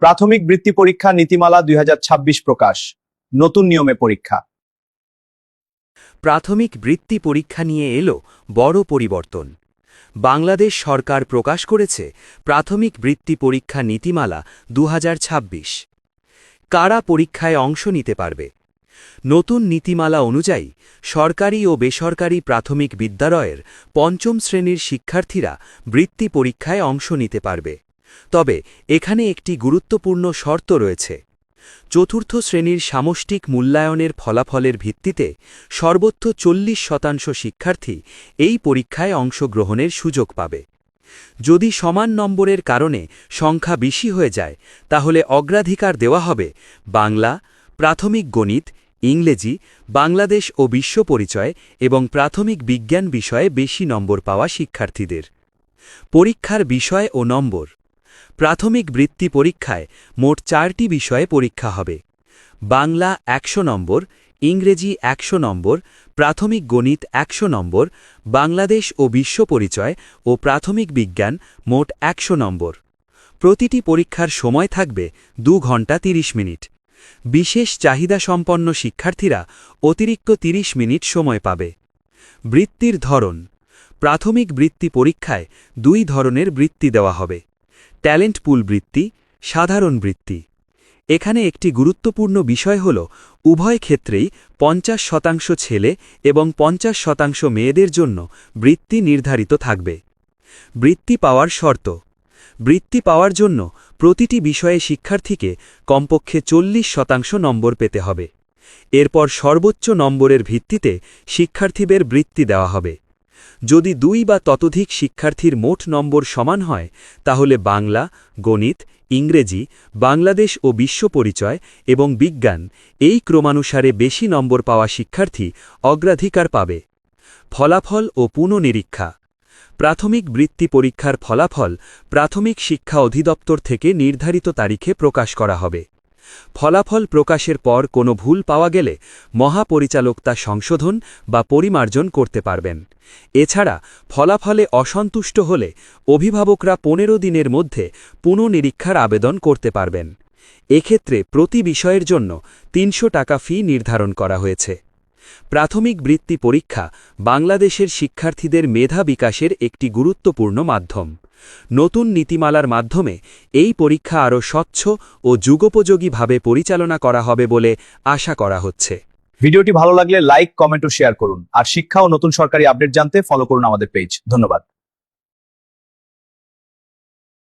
প্রাথমিক বৃত্তি পরীক্ষা নীতিমালা 2026 প্রকাশ। নতুন নিয়মে পরীক্ষা। প্রাথমিক বৃত্তি পরীক্ষা নিয়ে এলো বড় পরিবর্তন। বাংলাদেশ সরকার প্রকাশ করেছে প্রাথমিক বৃত্তি পরীক্ষা নীতিমালা 2026। কারা পরীক্ষায় অংশ নিতে পারবে? নতুন নীতিমালা অনুযায়ী সরকারি ও বেসরকারি প্রাথমিক বিদ্যালয়ের পঞ্চম শ্রেণীর শিক্ষার্থীরা বৃত্তি পরীক্ষায় অংশ নিতে পারবে। তবে এখানে একটি গুরুত্বপূর্ণ শর্ত রয়েছে। চতুর্থ শ্রেণীর সামষ্টিক মূল্যায়নের ফলাফলের ভিত্তিতে সর্বোচ্চ 40% শিক্ষার্থী এই পরীক্ষায় অংশগ্রহণের সুযোগ পাবে। যদি সমান নম্বরের কারণে সংখ্যা বেশি হয়ে যায়, তাহলে অগ্রাধিকার দেওয়া হবে বাংলা, প্রাথমিক গণিত, ইংরেজি, বাংলাদেশ ও বিশ্ব পরিচয় এবং প্রাথমিক বিজ্ঞান বিষয়ে বেশি নম্বর পাওয়া শিক্ষার্থীদের। পরীক্ষার বিষয় ও নম্বর। প্রাথমিক বৃত্তি পরীক্ষায় মোট 4টি বিষয়ে পরীক্ষা হবে। বাংলা 100 নম্বর, ইংরেজি 100 নম্বর, প্রাথমিক গণিত 100 নম্বর, বাংলাদেশ ও বিশ্ব পরিচয় ও প্রাথমিক বিজ্ঞান মোট 100 নম্বর। প্রতিটি পরীক্ষার সময় থাকবে 2 ঘন্টা 30 মিনিট। বিশেষ চাহিদাসম্পন্ন শিক্ষার্থীরা অতিরিক্ত 30 মিনিট সময় পাবে। বৃত্তির ধরন। প্রাথমিক বৃত্তি পরীক্ষায় 2 ধরনের বৃত্তি দেওয়া হবে: ট্যালেন্ট পুল বৃত্তি, সাধারণ বৃত্তি। এখানে একটি গুরুত্বপূর্ণ বিষয় হল উভয় ক্ষেত্রেই 50% ছেলে এবং 50% মেয়েদের জন্য বৃত্তি নির্ধারিত থাকবে। বৃত্তি পাওয়ার শর্ত। বৃত্তি পাওয়ার জন্য প্রতিটি বিষয়ে শিক্ষার্থীকে কমপক্ষে 40% নম্বর পেতে হবে। এরপর সর্বোচ্চ নম্বরের ভিত্তিতে শিক্ষার্থীদের বৃত্তি দেওয়া হবে। যদি 2 বা ততোধিক শিক্ষার্থীর মোট নম্বর সমান হয়, তাহলে বাংলা, গণিত, ইংরেজি, বাংলাদেশ ও বিশ্ব পরিচয় এবং বিজ্ঞান এই ক্রমানুসারে বেশি নম্বর পাওয়া শিক্ষার্থী অগ্রাধিকার পাবে। ফলাফল ও পুনঃনিরীক্ষা। প্রাথমিক বৃত্তি পরীক্ষার ফলাফল প্রাথমিক শিক্ষা অধিদপ্তর থেকে নির্ধারিত তারিখে প্রকাশ করা হবে। ফলাফল প্রকাশের পর কোনো ভুল পাওয়া গেলে মহাপরিচালক তা সংশোধন বা পরিমার্জন করতে পারবেন। এছাড়া ফলাফলে অসন্তুষ্ট হলে অভিভাবকরা 15 দিনের মধ্যে পুনঃনিরীক্ষার আবেদন করতে পারবেন। এক্ষেত্রে প্রতি বিষয়ের জন্য 300 টাকা ফি নির্ধারণ করা হয়েছে। প্রাথমিক বৃত্তি পরীক্ষা বাংলাদেশের শিক্ষার্থীদের মেধা বিকাশের একটি গুরুত্বপূর্ণ মাধ্যম। নতুন নীতিমালার মাধ্যমে এই পরীক্ষা আরও স্বচ্ছ ও যুগোপযোগীভাবে পরিচালনা করা হবে বলে আশা করা হচ্ছে। ভিডিওটি ভালো লাগলে লাইক, কমেন্ট ও শেয়ার করুন। আর শিক্ষা ও নতুন সরকারি আপডেট জানতে ফলো করুন আমাদের পেজ। ধন্যবাদ।